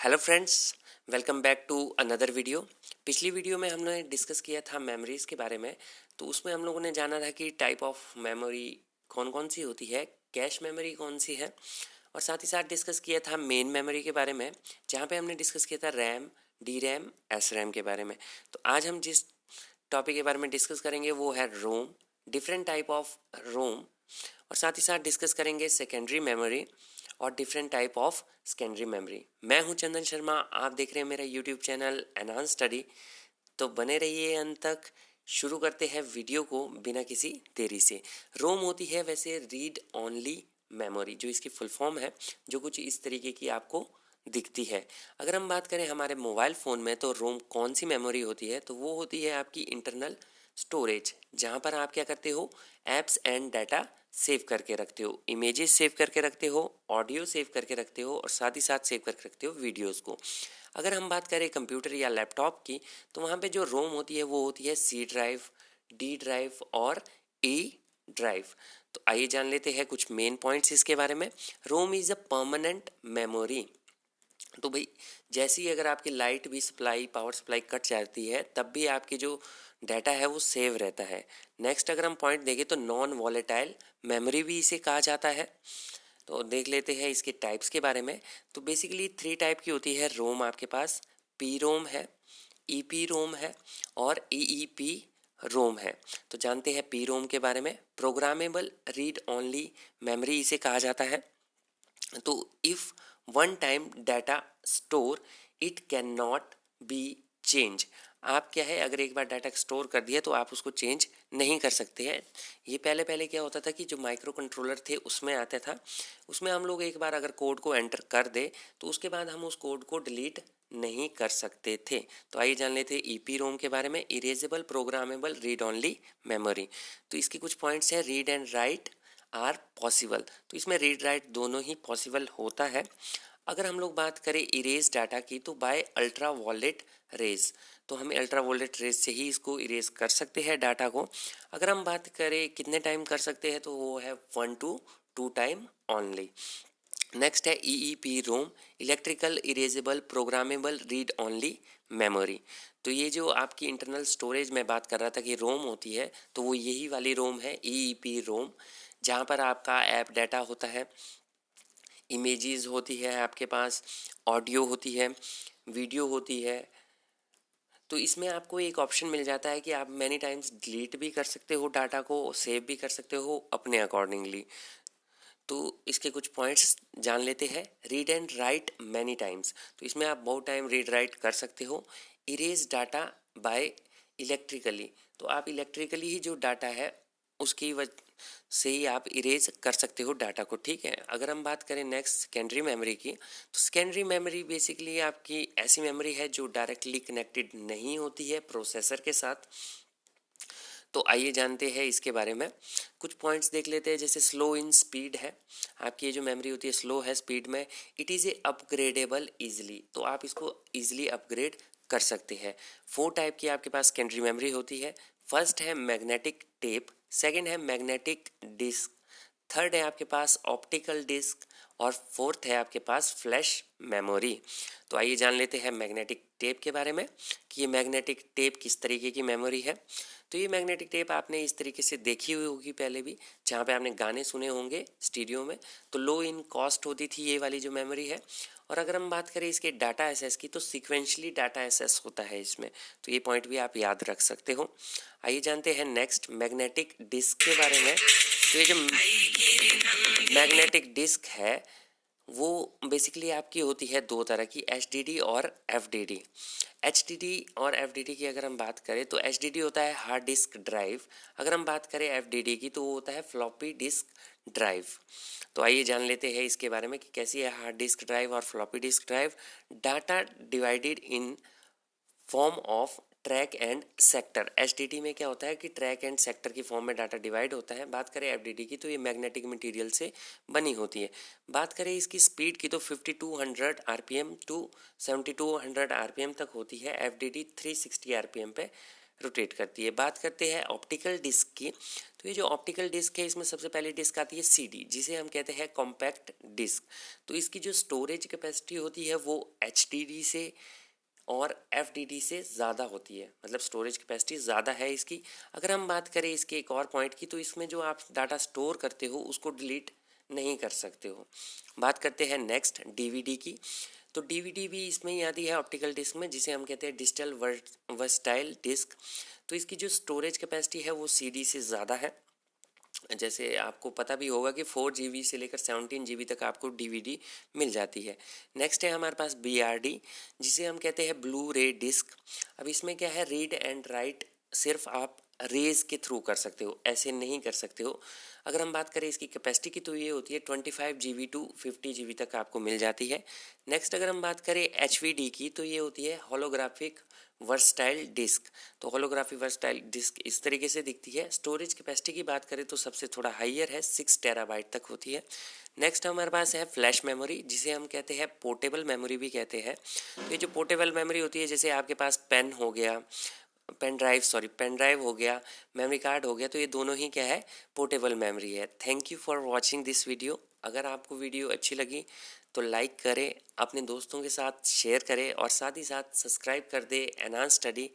Hello friends, welcome back to another video. पिछली video में हमने डिस्कस किया था मेमोरीज़ के बारे में। तो उसमें हम लोगों ने जाना था कि टाइप ऑफ मेमोरी कौन कौन सी होती है, कैश मेमोरी कौन सी है, और साथ ही साथ डिस्कस किया था मेन मेमोरी के बारे में, जहाँ पे हमने डिस्कस किया था RAM, D RAM, S RAM के बारे में। तो आज हम जिस टॉपिक के बारे में डिस्कस करेंगे वो है रोम, डिफरेंट टाइप ऑफ रोम, और साथ ही साथ डिस्कस करेंगे सेकेंडरी मेमोरी और different type of secondary memory. मैं हूं चंदन शर्मा, आप देख रहे हैं मेरा यूट्यूब चैनल एनहांस स्टडी। तो बने रहिए अंत तक। शुरू करते हैं वीडियो को बिना किसी देरी से। रोम होती है वैसे रीड ओनली मेमोरी, जो इसकी फुल फॉर्म है, जो कुछ इस तरीके की आपको दिखती है। अगर हम बात करें हमारे मोबाइल फ़ोन में, तो रोम कौन सी मेमोरी होती है, तो वो होती है आपकी इंटरनल स्टोरेज, जहाँ पर आप क्या करते हो, एप्स एंड डाटा सेव करके रखते हो, इमेजेस सेव करके रखते हो, ऑडियो सेव करके रखते हो, और साथ ही साथ सेव करके रखते हो वीडियोस को। अगर हम बात करें कंप्यूटर या लैपटॉप की, तो वहाँ पे जो रोम होती है वो होती है सी ड्राइव, डी ड्राइव और ई ड्राइव। तो आइए जान लेते हैं कुछ मेन पॉइंट्स इसके बारे में। ROM is a permanent memory. तो भाई, जैसे ही अगर आपकी लाइट भी सप्लाई, पावर सप्लाई कट जाती है, तब भी आपकी जो डाटा है वो सेव रहता है। नेक्स्ट अगर हम पॉइंट देखें तो नॉन वॉलेटाइल मेमोरी भी इसे कहा जाता है। तो देख लेते हैं इसके टाइप्स के बारे में। तो बेसिकली 3 टाइप की होती है रोम आपके पास। पी रोम है, ई पी रोम है, और ई पी रोम है। तो जानते हैं पी रोम के बारे में। प्रोग्रामेबल रीड ओनली मेमोरी इसे कहा जाता है। तो if one time data store, it can not be change. आप क्या है, अगर एक बार डाटा स्टोर कर दिया तो आप उसको चेंज नहीं कर सकते हैं। ये पहले पहले क्या होता था कि जो माइक्रो कंट्रोलर थे उसमें आता था, उसमें हम लोग एक बार अगर कोड को एंटर कर दे तो उसके बाद हम उस कोड को डिलीट नहीं कर सकते थे। तो आइए जान लेते हैं ईपी रोम के बारे में, erasable programmable read only memory. तो इसके कुछ पॉइंट्स हैं। Read and write are possible. तो इसमें रीड राइट दोनों ही पॉसिबल होता है। अगर हम लोग बात करें इरेज डाटा की, तो बाय अल्ट्रा वॉलेट रेज, तो हम अल्ट्रा वॉलेट रेज से ही इसको इरेज कर सकते हैं डाटा को। अगर हम बात करें कितने टाइम कर सकते हैं, तो वो है 1 to 2 टाइम ओनली। नेक्स्ट है E P ROM, electrical erasable programmable read only memory. तो ये जो आपकी इंटरनल स्टोरेज में बात कर रहा था कि रोम होती है, तो वो यही वाली रोम है, ई पी रोम, जहाँ पर आपका ऐप डाटा होता है, इमेजेस होती है आपके पास, ऑडियो होती है, वीडियो होती है। तो इसमें आपको एक ऑप्शन मिल जाता है कि आप मैनी टाइम्स डिलीट भी कर सकते हो डाटा को, सेव भी कर सकते हो अपने अकॉर्डिंगली। तो इसके कुछ पॉइंट्स जान लेते हैं। Read and right many times, तो इसमें आप बहुत टाइम रीड राइट कर सकते हो। इरेज डाटा बाय इलेक्ट्रिकली, तो आप इलेक्ट्रिकली ही जो डाटा है उसकी वजह से ही आप इरेज कर सकते हो डाटा को, ठीक है। अगर हम बात करें नेक्स्ट सेकेंडरी मेमोरी की, तो सेकेंडरी मेमोरी बेसिकली आपकी ऐसी मेमोरी है जो डायरेक्टली कनेक्टेड नहीं होती है प्रोसेसर के साथ। तो आइए जानते हैं इसके बारे में। कुछ पॉइंट्स देख लेते हैं, जैसे स्लो इन स्पीड है, आपकी ये जो मेमोरी होती है स्लो है स्पीड में। It is a upgradable easily, तो आप इसको ईजिली अपग्रेड कर सकते हैं। 4 टाइप की आपके पास सेकेंडरी मेमोरी होती है। फर्स्ट है मैग्नेटिक टेप, सेकेंड है मैग्नेटिक डिस्क, थर्ड है आपके पास ऑप्टिकल डिस्क, और फोर्थ है आपके पास फ्लैश मेमोरी। तो आइए जान लेते हैं मैग्नेटिक टेप के बारे में कि ये मैग्नेटिक टेप किस तरीके की मेमोरी है। तो ये मैग्नेटिक टेप आपने इस तरीके से देखी हुई होगी पहले भी, जहाँ पे आपने गाने सुने होंगे स्टूडियो में। तो लो इन कॉस्ट होती थी ये वाली जो मेमोरी है। और अगर हम बात करें इसके डाटा एसेस की, तो सीक्वेंशली डाटा एसेस होता है इसमें। तो ये पॉइंट भी आप याद रख सकते हो। आइए जानते हैं नेक्स्ट मैग्नेटिक डिस्क के बारे में। तो ये जो मैग्नेटिक डिस्क है वो बेसिकली आपकी होती है 2 तरह की, एच और एफ। एच और एफ की अगर हम बात करें, तो एच होता है हार्ड डिस्क ड्राइव। अगर हम बात करें एफ की, तो वो होता है फ्लॉपी डिस्क ड्राइव। तो आइए जान लेते हैं इसके बारे में कि कैसी है हार्ड डिस्क ड्राइव और floppy disk drive. Data divided in form of track and sector. H में क्या होता है कि ट्रैक एंड सेक्टर की फॉर्म में डाटा डिवाइड होता है। बात करें एफ की, तो ये मैग्नेटिक मटेरियल से बनी होती है। बात करें इसकी स्पीड की, तो 5200 आरपीएम टू 7200 आरपीएम तक होती है। एफ 360 आरपीएम पे रोटेट करती है। बात करते हैं ऑप्टिकल डिस्क की, तो ये जो ऑप्टिकल डिस्क है इसमें सबसे पहले डिस्क आती है सीडी, जिसे हम कहते हैं कॉम्पैक्ट डिस्क। तो इसकी जो स्टोरेज कैपेसिटी होती है वो एचडीडी से और एफडीडी से ज़्यादा होती है, मतलब स्टोरेज कैपेसिटी ज़्यादा है इसकी। अगर हम बात करें इसके एक और पॉइंट की, तो इसमें जो आप डाटा स्टोर करते हो उसको डिलीट नहीं कर सकते हो। बात करते हैं नेक्स्ट डीवीडी की, तो डीवीडी भी इसमें ही आती है ऑप्टिकल डिस्क में, जिसे हम कहते हैं डिजिटल वर्सटाइल डिस्क। तो इसकी जो स्टोरेज कैपेसिटी है वो सीडी से ज़्यादा है। जैसे आपको पता भी होगा कि 4 GB से लेकर 17 GB तक आपको डीवीडी मिल जाती है। नेक्स्ट है हमारे पास बीआरडी, जिसे हम कहते हैं ब्लू रे डिस्क। अब इसमें क्या है, रीड एंड राइट सिर्फ आप रेज के थ्रू कर सकते हो, ऐसे नहीं कर सकते हो। अगर हम बात करें इसकी कैपेसिटी की, तो ये होती है 25 GB टू 50 GB तक आपको मिल जाती है। नेक्स्ट अगर हम बात करें एचवीडी की, तो ये होती है होलोग्राफिक वर्सटाइल डिस्क। तो होलोग्राफी वर्सटाइल डिस्क इस तरीके से दिखती है। स्टोरेज कैपेसिटी की बात करें तो सबसे थोड़ा हाइयर है, 6 TB तक होती है। नेक्स्ट हमारे पास है फ्लैश मेमोरी, जिसे हम कहते हैं पोर्टेबल मेमोरी भी कहते हैं। तो ये जो पोर्टेबल मेमोरी होती है, जैसे आपके पास पेन हो गया, पेन ड्राइव हो गया, मेमोरी कार्ड हो गया, तो ये दोनों ही क्या है, पोर्टेबल मेमोरी है। Thank you for watching this video. अगर आपको वीडियो अच्छी लगी तो लाइक करें, अपने दोस्तों के साथ शेयर करें और साथ ही साथ सब्सक्राइब कर दें एनहांस स्टडी।